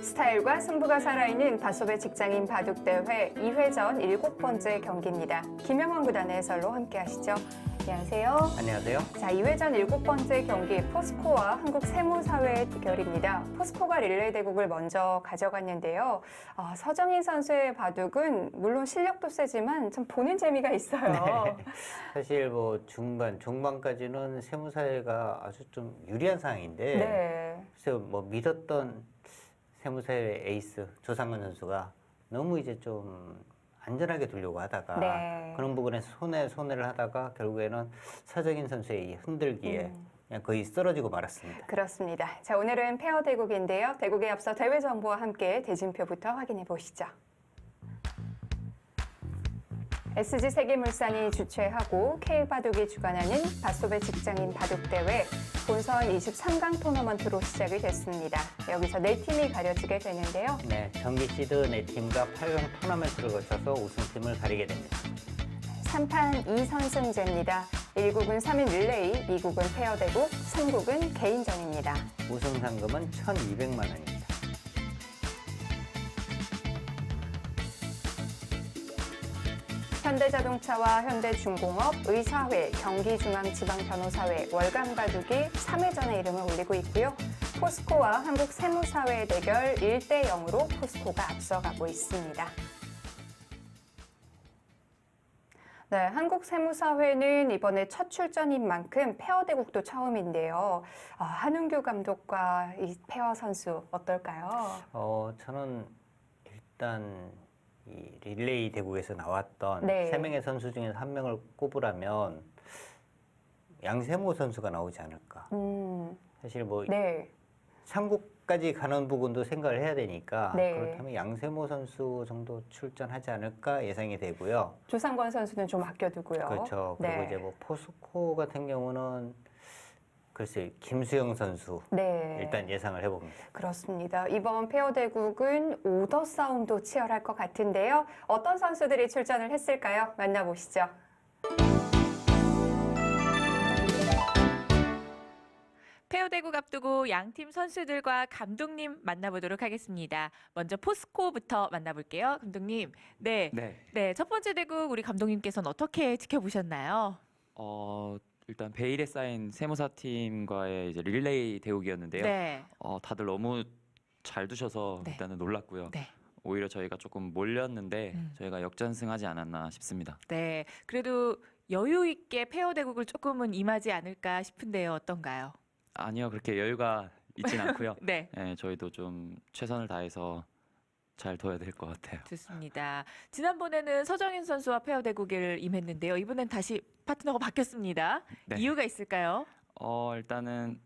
스타일과 승부가 살아있는 바소배 직장인 바둑대회 2회전 7번째 경기입니다. 김영원 구단의 해설로 함께하시죠. 안녕하세요. 안녕하세요. 자, 2회전 7번째 경기 포스코와 한국세무사회의 대결입니다. 포스코가 릴레이 대국을 먼저 가져갔는데요. 서정인 선수의 바둑은 물론 실력도 세지만 참 보는 재미가 있어요. 네. 사실 뭐 종반까지는 세무사회가 아주 좀 유리한 상황인데 네. 그래서 뭐 믿었던 세무사회 에이스 조상근 선수가 너무 이제 좀 안전하게 두려고 하다가 네. 그런 부분에서 손해를 하다가 결국에는 서정인 선수의 이 흔들기에 그냥 거의 쓰러지고 말았습니다. 그렇습니다. 자, 오늘은 페어 대국인데요. 대국에 앞서 대회 정보와 함께 대진표부터 확인해 보시죠. SG 세계물산이 주최하고 K바둑이 주관하는 바소배 직장인 바둑대회 본선 23강 토너먼트로 시작이 됐습니다. 여기서 4팀이 가려지게 되는데요. 네, 정기 시드 4팀과 8강 토너먼트를 거쳐서 우승팀을 가리게 됩니다. 3판 2선승제입니다. 1국은 3인 릴레이, 2국은 페어 대국, 3국은 개인전입니다. 우승 상금은 1,200만 원입니다. 현대자동차와 현대중공업, 의사회, 경기중앙지방변호사회, 월간바둑이 3회전의 이름을 올리고 있고요. 포스코와 한국세무사회의 대결 1대 0으로 포스코가 앞서가고 있습니다. 네, 한국세무사회는 이번에 첫 출전인 만큼 페어 대국도 처음인데요. 한웅규 감독과 이 페어 선수 어떨까요? 저는 일단 이 릴레이 대국에서 나왔던 네. 3명의 선수 중에서 1명을 꼽으라면 양세모 선수가 나오지 않을까. 사실 뭐 네. 삼국까지 가는 부분도 생각을 해야 되니까 네. 그렇다면 양세모 선수 정도 출전하지 않을까 예상이 되고요. 조상권 선수는 좀 아껴두고요. 그렇죠. 그리고 네. 이제 뭐 포스코 같은 경우는 글쎄 김수영 선수 네. 일단 예상을 해봅니다. 그렇습니다. 이번 페어 대국은 오더 싸움도 치열할 것 같은데요. 어떤 선수들이 출전을 했을까요? 만나보시죠. 페어 대국 앞두고 양팀 선수들과 감독님 만나보도록 하겠습니다. 먼저 포스코부터 만나볼게요. 감독님. 네. 첫 번째 대국 우리 감독님께서는 어떻게 지켜보셨나요? 일단 베일에 쌓인 세무사 팀과의 이제 릴레이 대국이었는데요. 네. 다들 너무 잘 두셔서 네. 일단은 놀랐고요. 네. 오히려 저희가 조금 몰렸는데 저희가 역전승하지 않았나 싶습니다. 네. 그래도 여유 있게 페어 대국을 조금은 임하지 않을까 싶은데요. 어떤가요? 아니요, 그렇게 여유가 있진 않고요. 네. 네, 저희도 좀 최선을 다해서 잘 둬야 될 것 같아요. 좋습니다. 지난번에는 서정인 선수와 페어 대국을 임했는데요. 이번엔 다시 파트너가 바뀌었습니다. 네. 이유가 있을까요? 일단은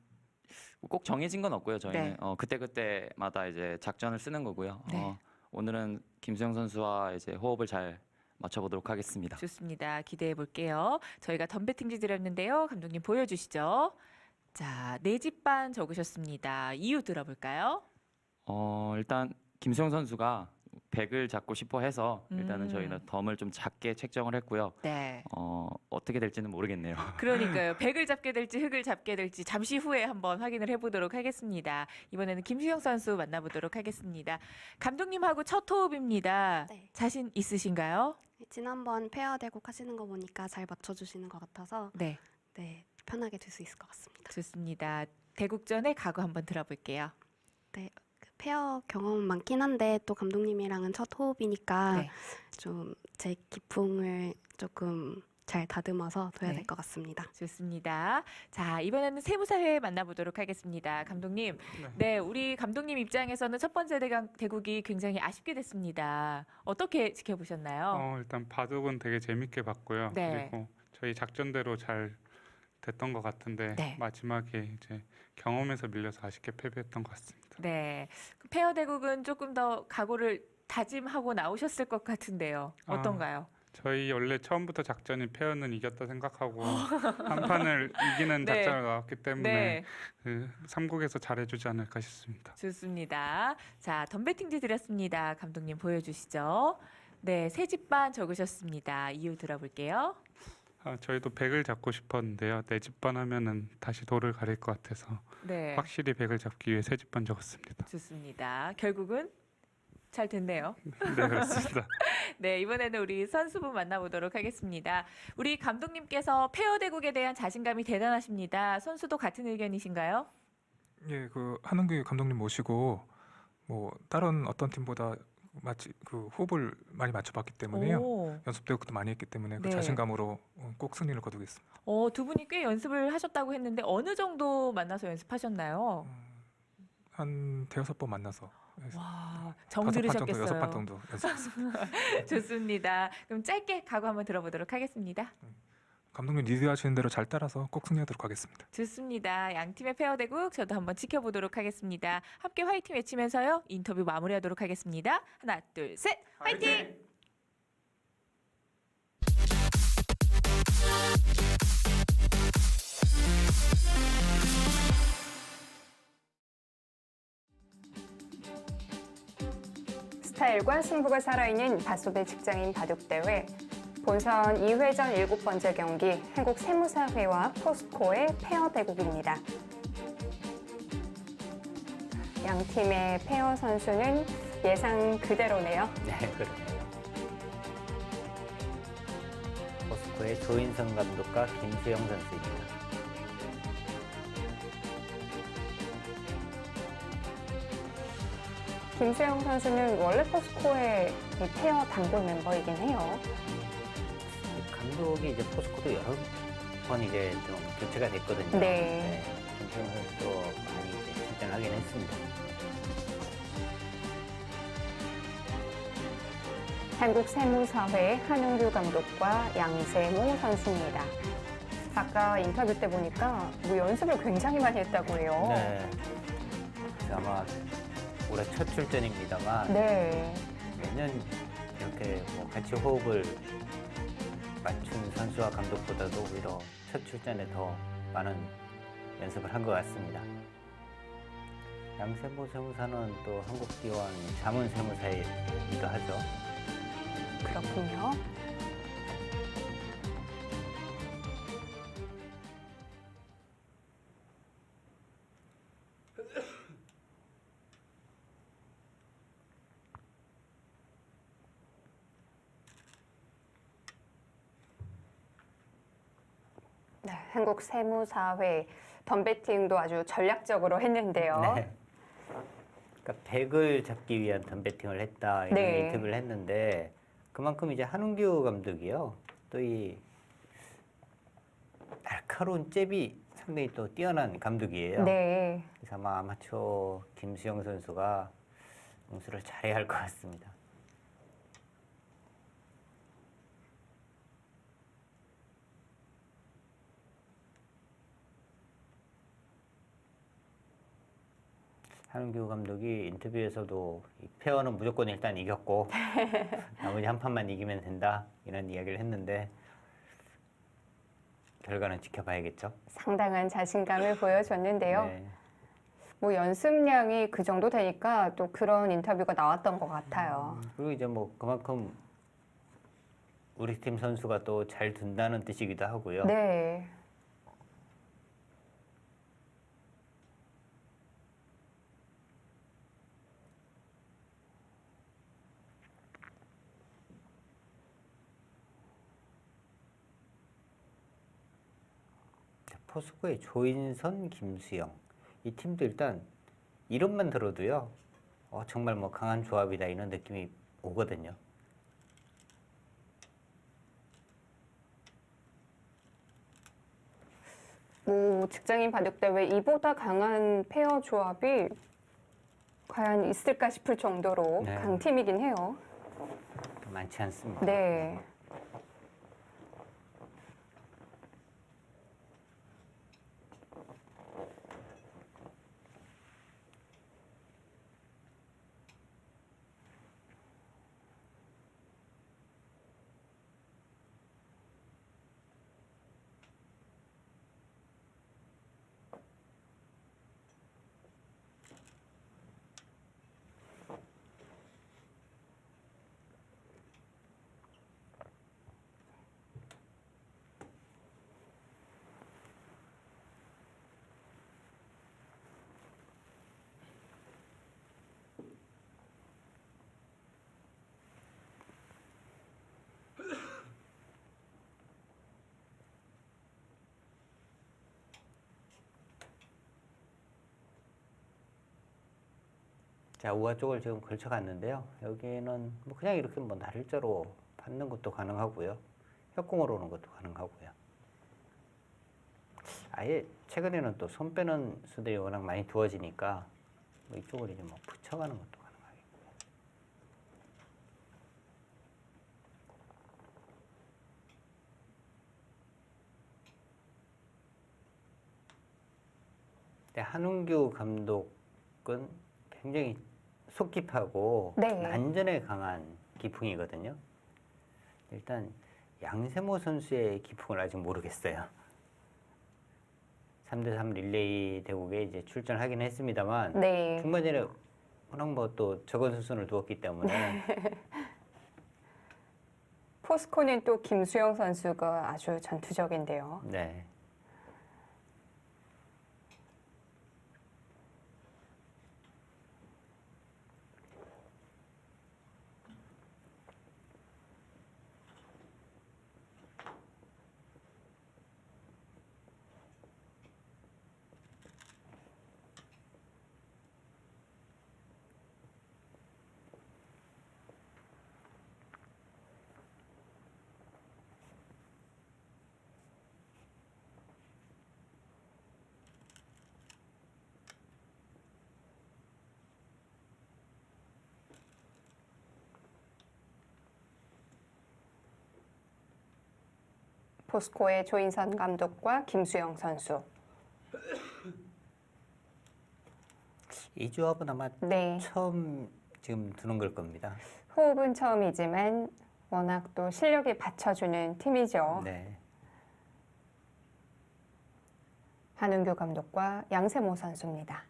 꼭 정해진 건 없고요. 저희는 네. 그때그때마다 이제 작전을 쓰는 거고요. 네. 오늘은 김수영 선수와 이제 호흡을 잘 맞춰보도록 하겠습니다. 좋습니다. 기대해 볼게요. 저희가 덤베팅지 드렸는데요. 감독님 보여주시죠. 자, 4집반 적으셨습니다. 이유 들어볼까요? 일단 김수영 선수가 100을 잡고 싶어 해서 일단은 음. 저희는 덤을 좀 작게 책정을 했고요. 네. 어떻게 될지는 모르겠네요. 그러니까요. 100을 잡게 될지 흙을 잡게 될지 잠시 후에 한번 확인을 해보도록 하겠습니다. 이번에는 김수영 선수 만나보도록 하겠습니다. 감독님하고 첫 호흡입니다. 네. 자신 있으신가요? 지난번 페어 대국 하시는 거 보니까 잘 맞춰주시는 것 같아서 네. 네, 편하게 될 수 있을 것 같습니다. 좋습니다. 대국전의 각오 한번 들어볼게요. 네, 그 페어 경험은 많긴 한데 또 감독님이랑은 첫 호흡이니까 네. 좀 제 기풍을 조금 잘 다듬어서 둬야 네. 될 것 같습니다. 좋습니다. 자, 이번에는 세무사회 만나보도록 하겠습니다. 감독님. 네, 우리 감독님 입장에서는 첫 번째 대국이 굉장히 아쉽게 됐습니다. 어떻게 지켜보셨나요? 일단 바둑은 되게 재밌게 봤고요. 네. 그리고 저희 작전대로 잘 됐던 것 같은데 네. 마지막에 이제 경험에서 밀려서 아쉽게 패배했던 것 같습니다. 네. 그 페어 대국은 조금 더 각오를 다짐하고 나오셨을 것 같은데요. 어떤가요? 저희 원래 처음부터 작전이 페어는 이겼다 생각하고 한 판을 이기는 네. 작전을 나왔기 때문에 네. 그 3국에서 잘해주지 않을까 싶습니다. 좋습니다. 자, 덤베팅지 드렸습니다. 감독님 보여주시죠. 네, 3집반 적으셨습니다. 이유 들어볼게요. 저희도 100을 잡고 싶었는데요. 네 집번 하면은 다시 돌을 가릴 것 같아서 네, 확실히 100을 잡기 위해 3집번 적었습니다. 좋습니다. 결국은 잘 됐네요. 네, 그렇습니다. 네, 이번에는 우리 선수분 만나보도록 하겠습니다. 우리 감독님께서 페어 대국에 대한 자신감이 대단하십니다. 선수도 같은 의견이신가요? 예, 그 한웅규 감독님 모시고 뭐 다른 어떤 팀보다 마치 그 호흡을 많이 맞춰봤기 때문에요. 오, 연습 대회도 많이 했기 때문에 그 네. 자신감으로 꼭 승리를 거두겠습니다. 두 분이 꽤 연습을 하셨다고 했는데 어느 정도 만나서 연습하셨나요? 한 대여섯 번 만나서 와, 5판 정도, 정들으셨겠어요. 6판 정도 연습했습니다. 좋습니다. 그럼 짧게 각오 한번 들어보도록 하겠습니다. 감독님 리드하시는 대로 잘 따라서 꼭 승리하도록 하겠습니다. 좋습니다. 양 팀의 페어 대국 저도 한번 지켜보도록 하겠습니다. 함께 화이팅 외치면서요. 인터뷰 마무리하도록 하겠습니다. 하나, 둘, 셋. 화이팅! 스타일과 승부가 살아있는 다소대 직장인 바둑대회. 본선 2회전 7번째 경기 한국 세무사회와 포스코의 페어 대국입니다. 양 팀의 페어 선수는 예상 그대로네요. 네, 그러네요. 포스코의 조인성 감독과 김수영 선수입니다. 김수영 선수는 원래 포스코의 이 페어 단골 멤버이긴 해요. 감독이 이제 포스코도 여러 번 이제 좀 교체가 됐거든요. 네. 김수영 선수도 많이 이제 출전하긴 했습니다. 한국세무사회 한웅규 감독과 양세모 선수입니다. 아까 인터뷰 때 보니까 뭐 연습을 굉장히 많이 했다고 해요. 네. 그래서 아마 올해 첫 출전입니다만 네. 매년 이렇게 뭐 같이 호흡을 맞춘 선수와 감독보다도 오히려 첫 출전에 더 많은 연습을 한 것 같습니다. 양세모 세무사는 또 한국기원 자문세무사이기도 하죠. 그렇군요. 네, 한국세무사회 덤배팅도 아주 전략적으로 했는데요. 네. 그러니까 100을 잡기 위한 덤배팅을 했다 이런 네. 인터뷰를 했는데 그만큼 이제 한웅규 감독이요. 또 이 날카로운 잽이 상당히 또 뛰어난 감독이에요. 네. 그래서 아마 아마추어 김수영 선수가 응수를 잘해야 할 것 같습니다. 한웅규 감독이 인터뷰에서도 이 페어는 무조건 일단 이겼고 나머지 한 판만 이기면 된다 이런 이야기를 했는데 결과는 지켜봐야겠죠. 상당한 자신감을 보여줬는데요. 네. 뭐 연습량이 그 정도 되니까 또 그런 인터뷰가 나왔던 것 같아요. 그리고 이제 뭐 그만큼 우리 팀 선수가 또 잘 둔다는 뜻이기도 하고요. 네. 포스코의 조인선, 김수영 이 팀도 일단 이름만 들어도요. 정말 뭐 강한 조합이다 이런 느낌이 오거든요. 뭐 직장인 바둑대회 이보다 강한 페어 조합이 과연 있을까 싶을 정도로 네. 강팀이긴 해요. 많지 않습니다. 네. 자, 우아 쪽을 지금 걸쳐갔는데요. 여기는 뭐 그냥 이렇게 뭐 날일자로 받는 것도 가능하고요. 협공으로 오는 것도 가능하고요. 아예 최근에는 또 손 빼는 수들이 워낙 많이 두어지니까 뭐 이쪽을 이제 뭐 붙여가는 것도 가능하겠고요. 근데 한웅규 감독은 굉장히 속 깊하고 네. 난전에 강한 기풍이거든요. 일단 양세모 선수의 기풍을 아직 모르겠어요. 3대3 릴레이 대국에 이제 출전하긴 했습니다만 네. 중반전에 워낙 뭐 또 적은 수순을 두었기 때문에 포스코는 또 김수영 선수가 아주 전투적인데요. 네. 포스코의 조인선 감독과 김수영 선수. 이 조합은 아마 네. 처음 지금 두는 걸 겁니다. 호흡은 처음이지만 워낙 또 실력이 받쳐주는 팀이죠. 네. 한웅규 감독과 양세모 선수입니다.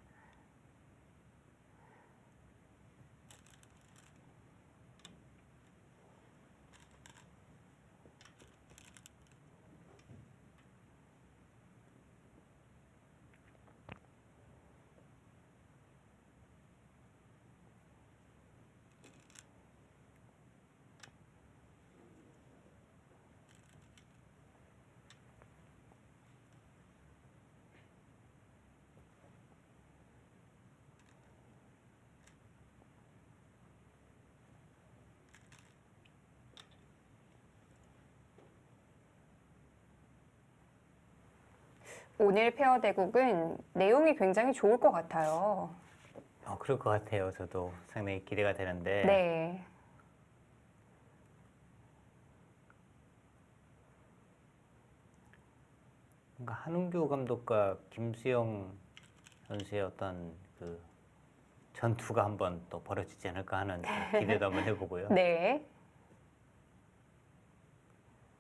오늘 페어 대국은 내용이 굉장히 좋을 것 같아요. 그럴 것 같아요. 저도 상당히 기대가 되는데 네. 뭔가 한웅규 감독과 김수영 선수의 어떤 그 전투가 한번 또 벌어지지 않을까 하는 기대도 한번 해보고요. 네.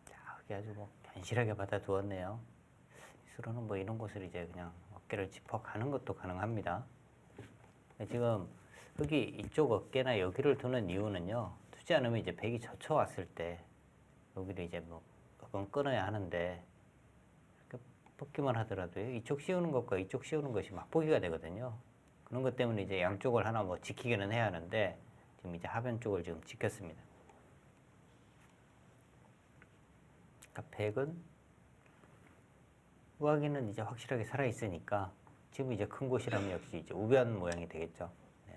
자, 그게 아주 뭐 견실하게 받아두었네요. 스스로는 뭐 이런 곳을 이제 그냥 어깨를 짚어가는 것도 가능합니다. 지금 여기 이쪽 어깨나 여기를 두는 이유는요. 두지 않으면 이제 백이 젖혀왔을 때 여기를 이제 뭐 몇번 끊어야 하는데 이렇게 뽑기만 하더라도 이쪽 씌우는 것과 이쪽 씌우는 것이 맞보기가 되거든요. 그런 것 때문에 이제 양쪽을 하나 뭐 지키기는 해야 하는데 지금 이제 하변 쪽을 지금 지켰습니다. 그러니까 백은 우아기는 이제 확실하게 살아 있으니까 지금 이제 큰 곳이라면 역시 이제 우변 모양이 되겠죠. 네.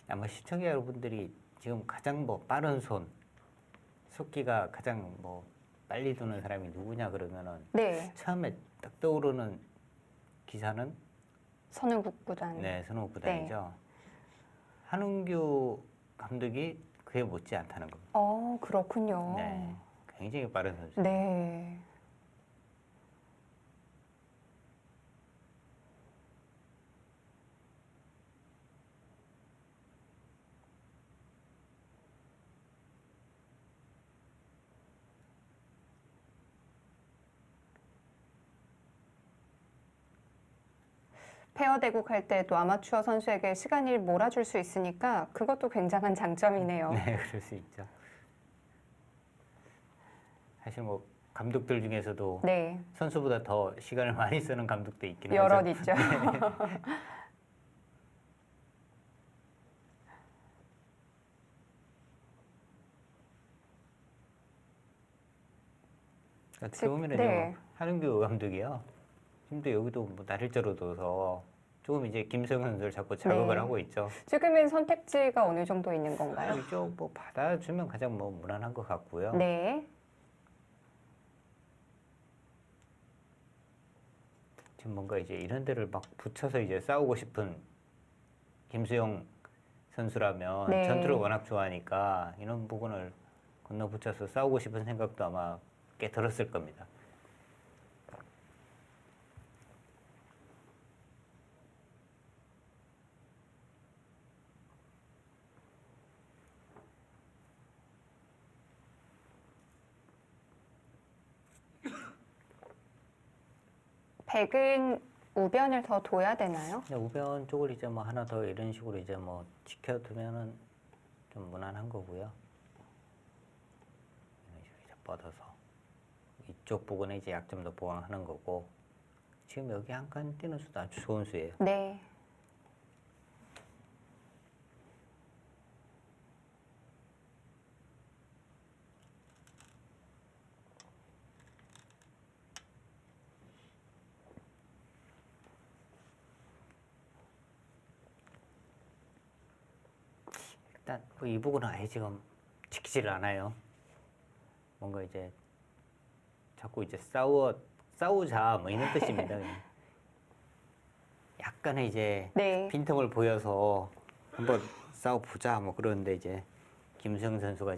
아마 시청자 여러분들이 지금 가장 뭐 빠른 손, 속기가 가장 뭐 빨리 두는 사람이 누구냐 그러면은 네. 처음에 딱 떠오르는 기사는 선우국 구단. 네, 선호 구단이죠. 한웅규 감독이 그에 못지 않다는 겁니다. 그렇군요. 네, 굉장히 빠른 선수. 네. 페어 대국 할 때도 아마추어 선수에게 시간을 몰아줄 수 있으니까 그것도 굉장한 장점이네요. 네, 그럴 수 있죠. 사실 뭐 감독들 중에서도 네, 선수보다 더 시간을 많이 쓰는 감독도 있긴 여럿 하죠. 있죠. 어떻게 보면은 네. 한은규 감독이요. 지금도 여기도 뭐 날짜로 둬서 조금 이제 김수영 선수를 자꾸 자극을 네. 하고 있죠. 지금은 선택지가 어느 정도 있는 건가요? 이쪽 뭐 받아주면 가장 뭐 무난한 것 같고요. 네, 지금 뭔가 이제 이런 데를 막 붙여서 이제 싸우고 싶은 김수영 선수라면 네. 전투를 워낙 좋아하니까 이런 부분을 건너 붙여서 싸우고 싶은 생각도 아마 꽤 들었을 겁니다. 백은 우변을 더 둬야 되나요? 근데 우변 쪽을 이제 뭐 하나 더 이런 식으로 이제 뭐 지켜두면은 좀 무난한 거고요. 이런 식으로 이제 뻗어서 이쪽 부분에 이제 약점도 보강하는 거고 지금 여기 한 칸 뛰는 수도 아주 좋은 수예요. 네. 일단 뭐이 부분은 아예 지금 지키질 않아요. 뭔가 이제 자꾸 이제 싸우자 뭐 이런 뜻입니다. 그냥. 약간의 이제 네. 빈틈을 보여서 한번 싸워보자 뭐 그러는데 이제 김수영 선수가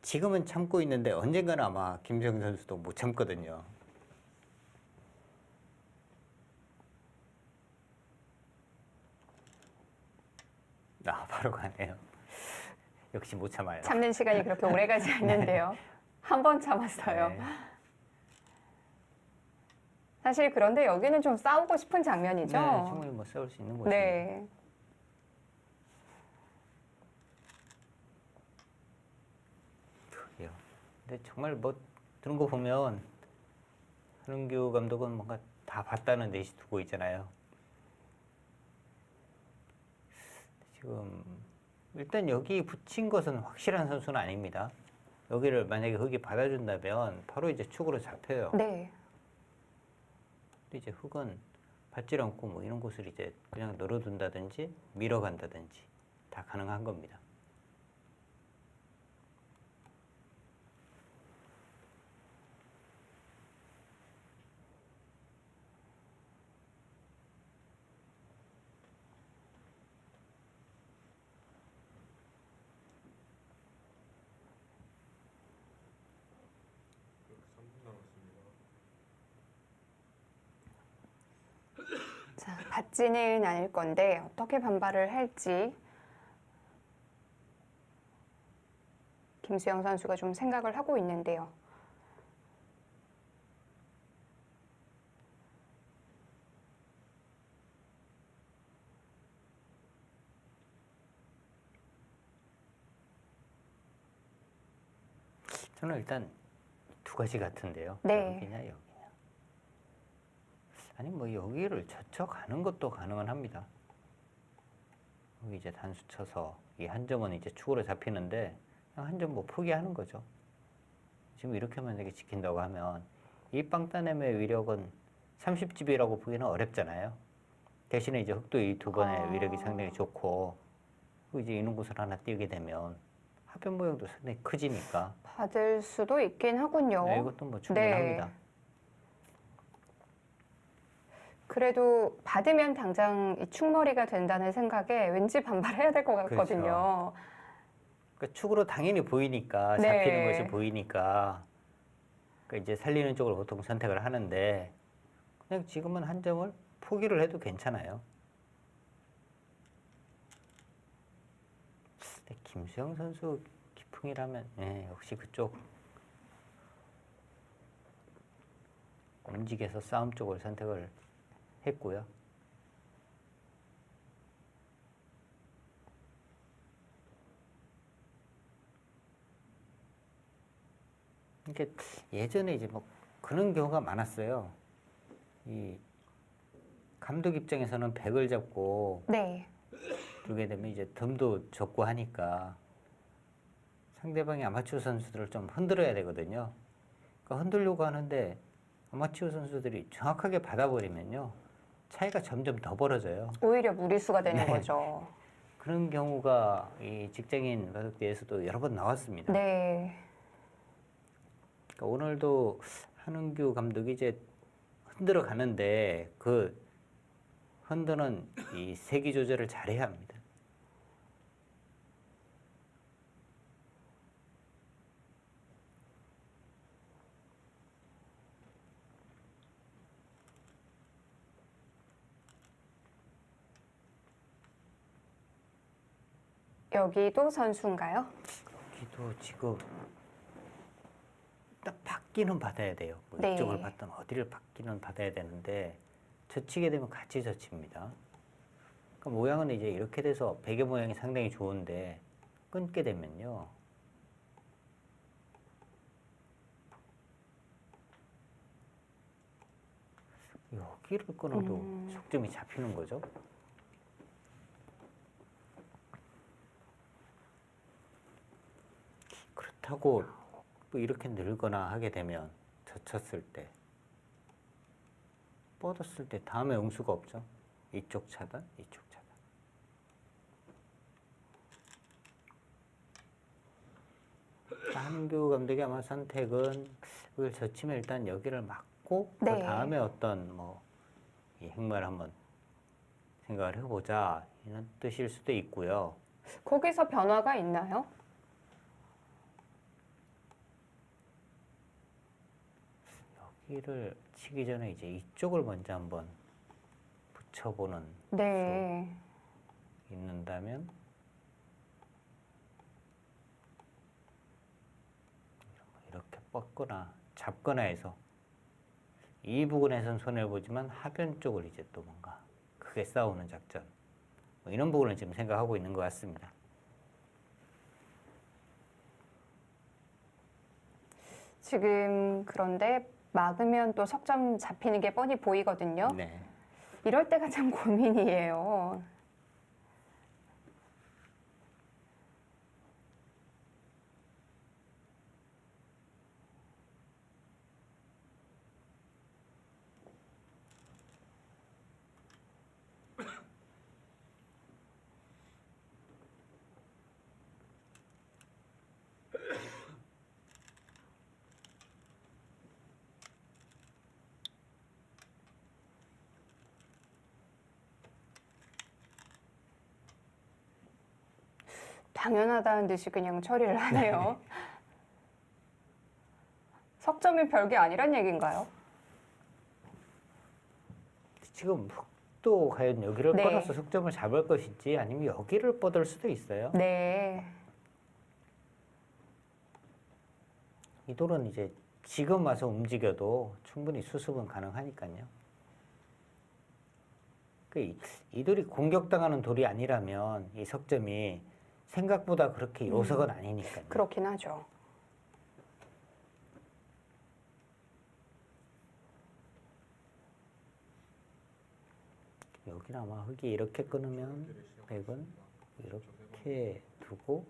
지금은 참고 있는데 언젠가는 아마 김수영 선수도 못 참거든요. 바로 가네요. 역시 못 참아요. 참는 시간이 그렇게 오래 가지 않는데요. 한 번 참았어요. 네. 사실 그런데 여기는 좀 싸우고 싶은 장면이죠? 네, 충분히 뭐 싸울 수 있는 곳이에요. 네. 그래요. 근데 정말 뭐 그런 거 보면 한은규 감독은 뭔가 다 봤다는 넷이 두고 있잖아요. 지금 일단 여기 붙인 것은 확실한 선수는 아닙니다. 여기를 만약에 흙이 받아준다면 바로 이제 축으로 잡혀요. 네. 근데 이제 흙은 받질 않고 뭐 이런 곳을 이제 그냥 널어둔다든지 밀어간다든지 다 가능한 겁니다. 자, 받지는 않을 건데 어떻게 반발을 할지 김수영 선수가 좀 생각을 하고 있는데요. 저는 일단 두 가지 같은데요. 네. 여기냐 여기냐. 아니 뭐 여기를 젖혀가는 것도 가능은 합니다. 여기 이제 단수 쳐서 이 한 점은 이제 축으로 잡히는데 그냥 한 점 뭐 포기하는 거죠. 지금 이렇게 만약에 지킨다고 하면 이 빵따냄의 위력은 30집이라고 보기는 어렵잖아요. 대신에 이제 흑도 이 두 번의 위력이 상당히 좋고 그리고 이제 이런 곳을 하나 띄우게 되면 하변 모양도 상당히 커지니까 받을 수도 있긴 하군요. 네, 이것도 뭐 충분합니다. 그래도 받으면 당장 이 축머리가 된다는 생각에 왠지 반발해야 될 것 같거든요. 그러니까 축으로 당연히 보이니까 네. 잡히는 것이 보이니까 그러니까 이제 살리는 쪽을 보통 선택을 하는데 그냥 지금은 한 점을 포기를 해도 괜찮아요. 근데 김수영 선수 기풍이라면 역시 그쪽 움직여서 싸움 쪽을 선택을 했고요. 이게 예전에 이제 뭐 그런 경우가 많았어요. 이 감독 입장에서는 백을 잡고 네. 두게 되면 이제 덤도 적고 하니까 상대방의 아마추어 선수들을 좀 흔들어야 되거든요. 그러니까 흔들려고 하는데 아마추어 선수들이 정확하게 받아버리면요. 차이가 점점 더 벌어져요. 오히려 무리수가 되는 네. 거죠. 그런 경우가 이 직장인 바둑대회에서도 여러 번 나왔습니다. 네. 그러니까 오늘도 한은규 감독이 이제 흔들어 가는데 그 흔드는 이 세기 조절을 잘해야 합니다. 여기도 선수인가요? 여기도 지금 딱 받기는 받아야 돼요. 뭐 네. 이쪽을 받든 어디를 받기는 받아야 되는데 젖히게 되면 같이 젖힙니다. 그러니까 모양은 이제 이렇게 돼서 베개 모양이 상당히 좋은데 끊게 되면요. 여기를 끊어도 속점이 잡히는 거죠. 그렇다고 또 이렇게 늘거나 하게 되면 젖혔을 때 뻗었을 때 다음에 응수가 없죠. 이쪽 차단, 이쪽 차단. 한규 감독이 아마 선택은 이걸 젖히면 일단 여기를 막고 네. 그 다음에 어떤 뭐 이 행마를 한번 생각을 해보자 이런 뜻일 수도 있고요. 거기서 변화가 있나요? 여기를 치기 전에 이제 이쪽을 먼저 한번 붙여보는 네. 있는다면 이렇게 뻗거나 잡거나 해서 이 부분에선 손해를 보지만 하변 쪽을 이제 또 뭔가 크게 싸우는 작전 뭐 이런 부분을 지금 생각하고 있는 것 같습니다. 지금 그런데 막으면 또 석점 잡히는 게 뻔히 보이거든요. 네. 이럴 때가 참 고민이에요. 당연하다는 듯이 그냥 처리를 하네요. 석점이 별게 아니란 얘기인가요? 지금 흑도 과연 여기를 네. 뻗어서 석점을 잡을 것인지 아니면 여기를 뻗을 수도 있어요. 네. 이 돌은 이제 지금 와서 움직여도 충분히 수습은 가능하니까요. 이 돌이 공격당하는 돌이 아니라면 이 석점이 생각보다 그렇게 요석은 아니니까요. 그렇긴 하죠. 여기는 아마 흙이 이렇게 끊으면 백은 이렇게 두고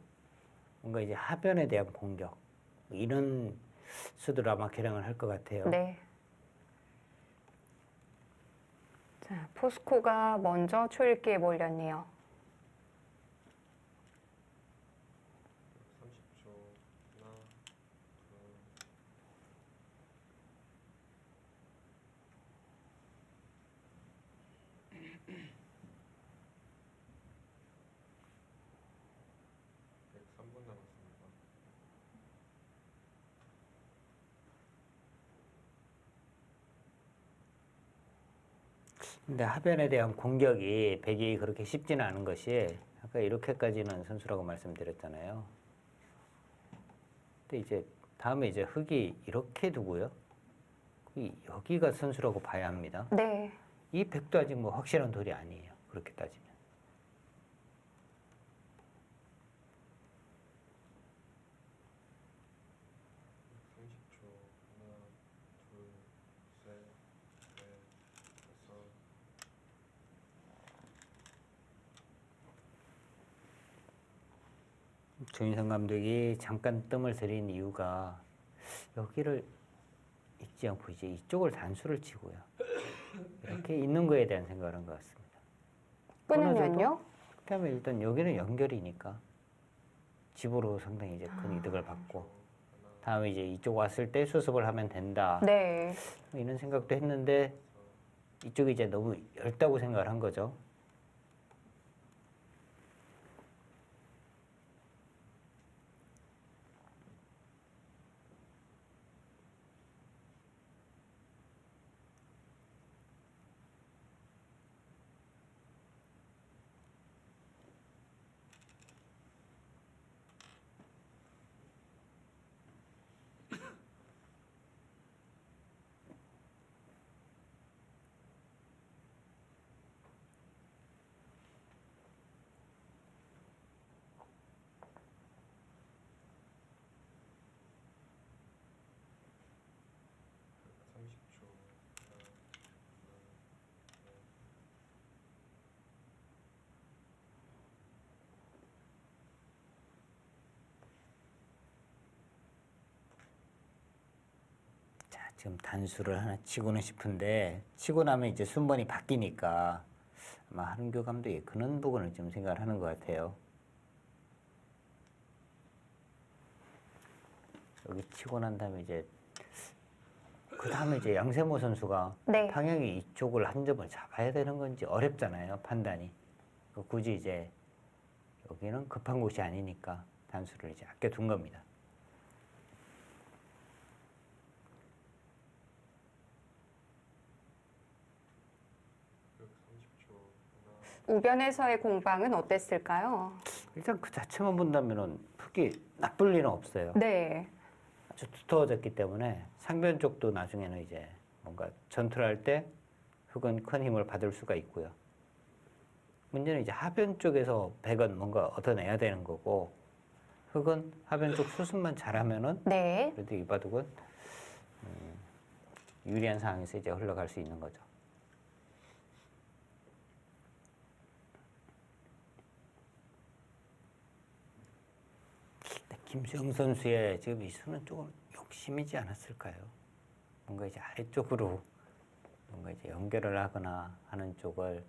뭔가 이제 하변에 대한 공격 이런 수들 아마 개량을 할 것 같아요. 네. 자, 포스코가 먼저 초읽기에 몰렸네요. 근데 하변에 대한 공격이 백이 그렇게 쉽지는 않은 것이 아까 이렇게까지는 선수라고 말씀드렸잖아요. 근데 이제 다음에 이제 흙이 이렇게 두고요. 여기가 선수라고 봐야 합니다. 네. 이 백도 아직 뭐 확실한 돌이 아니에요. 그렇게 따지면. 조인성 감독이 잠깐 뜸을 들인 이유가 여기를 읽지 않고 이제 이쪽을 단수를 치고요. 이렇게 있는 거에 대한 생각을 한 것 같습니다. 끊으면요? 그다음에 일단 여기는 연결이니까 집으로 상당히 이제 큰 이득을 받고 다음에 이제 이쪽 왔을 때 수습을 하면 된다. 네. 뭐 이런 생각도 했는데 이쪽이 이제 너무 얇다고 생각을 한 거죠. 지금 단수를 하나 치고는 싶은데 치고 나면 이제 순번이 바뀌니까 아마 한은교 감독이 그런 부분을 좀 생각을 하는 것 같아요. 여기 치고 난 다음에 이제 그 다음에 이제 양세모 선수가 네. 방향이 이쪽을 한 점을 잡아야 되는 건지 어렵잖아요, 판단이. 굳이 이제 여기는 급한 곳이 아니니까 단수를 이제 아껴둔 겁니다. 우변에서의 공방은 어땠을까요? 일단 그 자체만 본다면은 흙이 나쁠 일은 없어요. 네. 아주 두터워졌기 때문에 상변 쪽도 나중에는 이제 뭔가 전투를 할 때 흙은 큰 힘을 받을 수가 있고요. 문제는 이제 하변 쪽에서 백은 뭔가 얻어내야 되는 거고 흙은 하변 쪽 수습만 잘하면은 네. 그래도 이 바둑은 유리한 상황에서 이제 흘러갈 수 있는 거죠. 김수영 선수의 지금 이 수는 조금 욕심이지 않았을까요? 뭔가 이제 아래쪽으로 뭔가 이제 연결을 하거나 하는 쪽을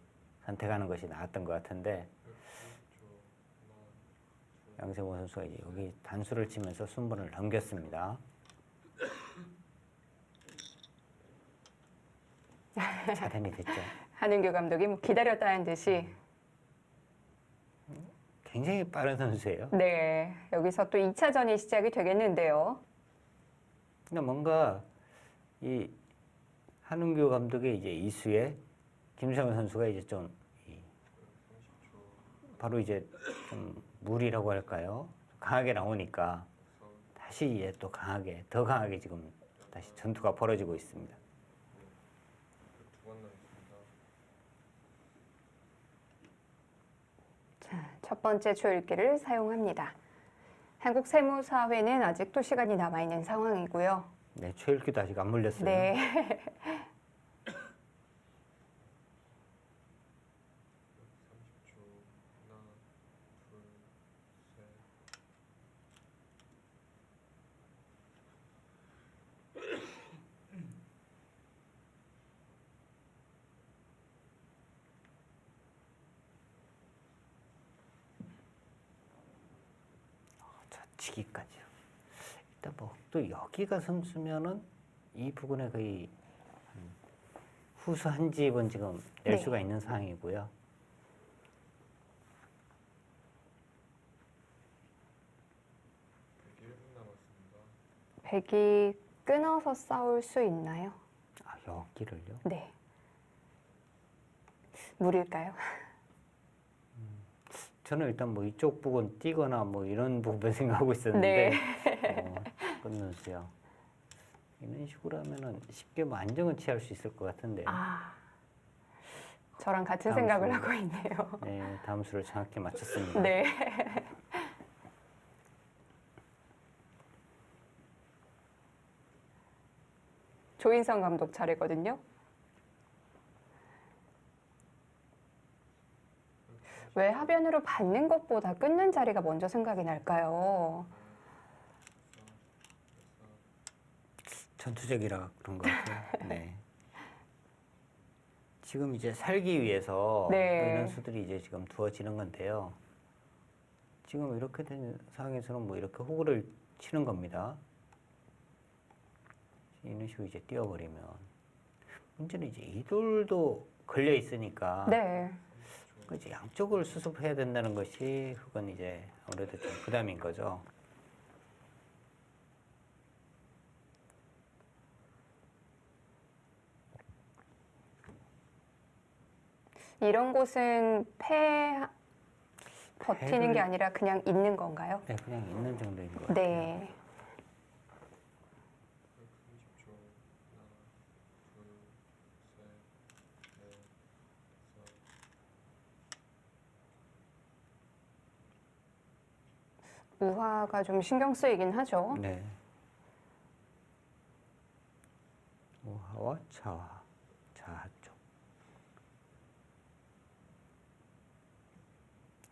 선택하는 것이 나았던 것 같은데 양세모 선수가 이제 여기 단수를 치면서 순번을 넘겼습니다. 차단이 됐죠. 한은규 감독이 뭐 기다렸다는 듯이 굉장히 빠른 선수예요. 네. 여기서 또 2차전이 시작이 되겠는데요. 근데 뭔가 이 한은규 감독의 이제 이수에 김수영 선수가 이제 좀 바로 이제 좀 무리라고 할까요? 강하게 나오니까 다시 이제 또 강하게 더 강하게 지금 다시 전투가 벌어지고 있습니다. 첫 번째 조율기를 사용합니다. 한국세무사회는 아직도 시간이 남아있는 상황이고요. 네, 최일기도 아직 안 물렸어요. 네. 치기까지요. 일단 뭐 또 여기가 선수면은 이 부분에 거의 후수 한 집은 지금 낼 네. 수가 있는 상황이고요. 백이 끊어서 싸울 수 있나요? 아, 여기를요? 네. 무리일까요? 저는 일단 뭐 이쪽 부분 뛰거나 뭐 이런 부분 생각하고 있었는데 네. 끊는 수요. 이런 식으로 하면은 쉽게 뭐 안정은 취할 수 있을 것 같은데요. 아, 저랑 같은 다음 생각을 수. 하고 있네요. 네, 다음 수를 정확히 맞췄습니다. 네. 조인성 감독 차례거든요. 왜 하변으로 받는 것보다 끊는 자리가 먼저 생각이 날까요? 전투적이라 그런 것 같아요. 네. 지금 이제 살기 위해서 네. 뭐 이런 수들이 이제 지금 두어지는 건데요. 지금 이렇게 된 상황에서는 뭐 이렇게 호구를 치는 겁니다. 이런 식으로 이제 띄워버리면 문제는 이제 이 돌도 걸려 있으니까 네. 이제 양쪽을 수습해야 된다는 것이 그건 이제 아무래도 좀 부담인 거죠. 이런 곳은 버티는 게 패를- 아니라 그냥 있는 건가요? 네, 그냥 있는 정도인 것 같아요. 네. 우화가 좀 신경 쓰이긴 하죠. 네. 우하와 좌하, 좌하 쪽.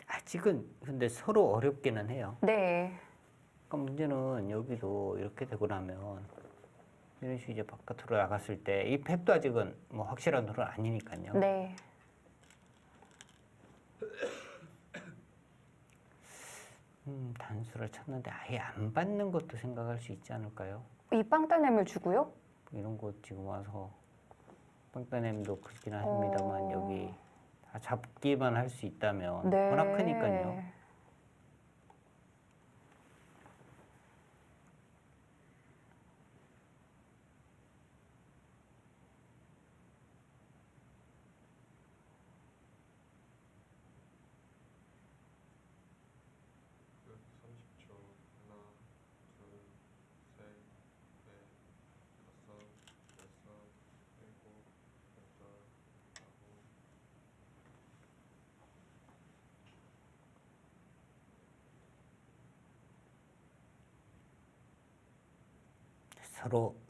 아직은 근데 서로 어렵기는 해요. 네. 그러니까 문제는 여기도 이렇게 되고 나면 이런 식으로 이제 바깥으로 나갔을 때 이 팩도 아직은 뭐 확실한 돌은 아니니까요. 네. 단수를 쳤는데 아예 안 받는 것도 생각할 수 있지 않을까요? 이 빵따냄을 주고요? 이런 거 지금 와서 빵따냄도 크긴 합니다만 여기 다 잡기만 할 수 있다면 네. 워낙 크니까요.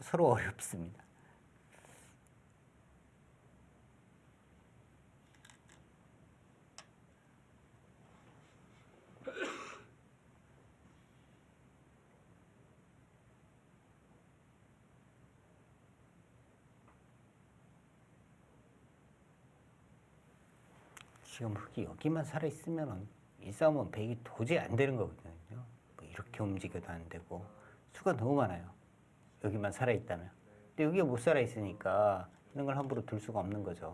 서로 어렵습니다. 지금 흙이 여기만 살아 있으면 이 싸움은 백이 도저히 안 되는 거거든요. 뭐 이렇게 움직여도 안 되고 수가 너무 많아요. 여기만 살아 있다면. 근데 여기가 못 살아 있으니까 이런 걸 함부로 둘 수가 없는 거죠.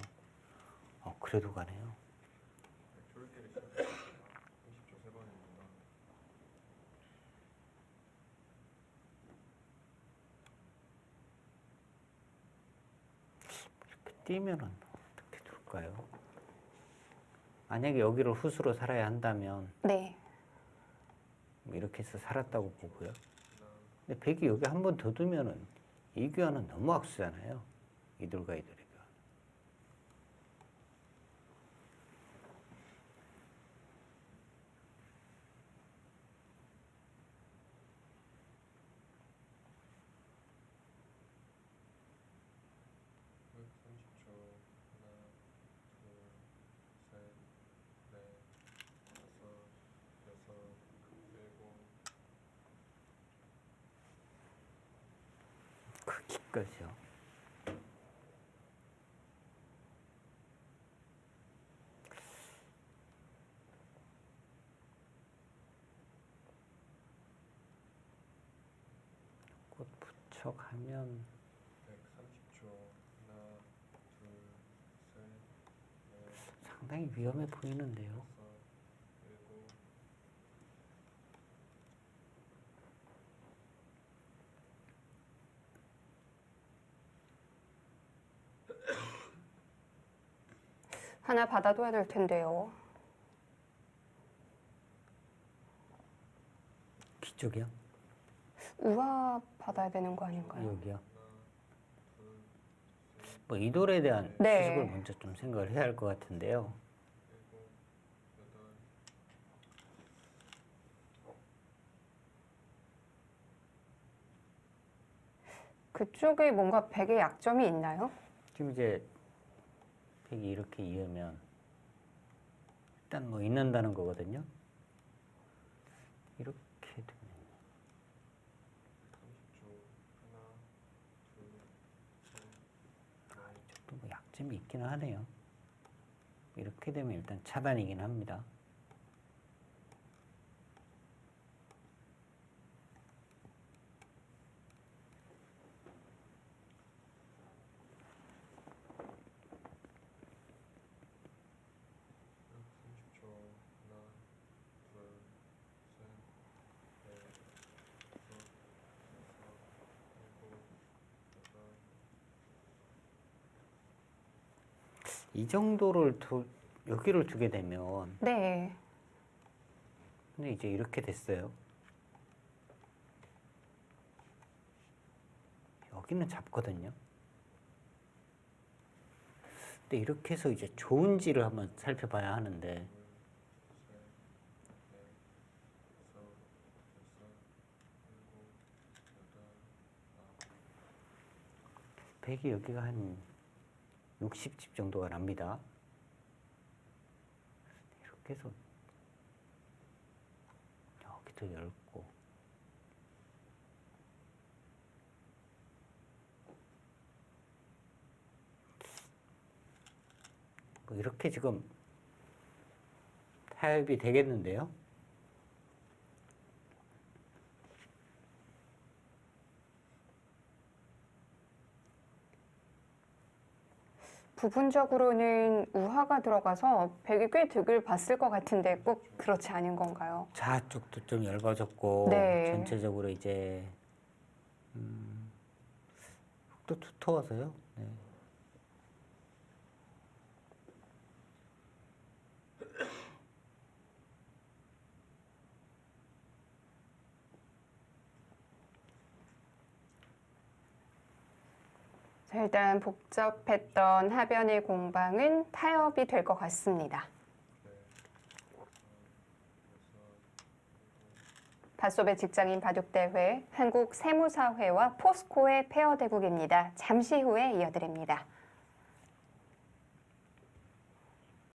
그래도 가네요. 이렇게 뛰면은 어떻게 둘까요? 만약에 여기를 후수로 살아야 한다면 네. 뭐 이렇게 해서 살았다고 보고요. 근데 백이 여기 한 번 더 두면은 이 교환은 너무 악수잖아요. 이돌과 이돌의 교환. 크기까지요. 꽃 부척하면 상당히 위험해 보이는데요. 하나 받아둬야 될 텐데요. 뒤쪽이요? 우화 받아야 되는 거 아닌가요? 여기요. 뭐 이돌에 대한 네. 수습을 먼저 좀 생각을 해야 할 것 같은데요. 그쪽에 뭔가 백의 약점이 있나요? 지금 이제 백이 이렇게 이으면 일단 뭐 있는다는 거거든요. 이렇게 되면 이쪽도 뭐 약점이 있기는 하네요. 이렇게 되면 일단 차단이긴 합니다. 이 정도를 여기를 두게 되면 네. 근데 이제 이렇게 됐어요. 여기는 잡거든요. 근데 이렇게 해서 이제 좋은지를 한번 살펴봐야 하는데 백이 여기가 한 60집 정도가 납니다. 이렇게 해서 여기도 열고 뭐 이렇게 지금 타협이 되겠는데요. 부분적으로는 우화가 들어가서 백이 꽤 득을 봤을 것 같은데 꼭 그렇지 않은 건가요? 좌쪽도 좀 얇아졌고 네. 전체적으로 이제 또 두터워서요. 네. 자, 일단 복잡했던 하변의 공방은 타협이 될 것 같습니다. 닷소배 직장인 바둑대회, 한국세무사회와 포스코의 페어 대국입니다. 잠시 후에 이어드립니다.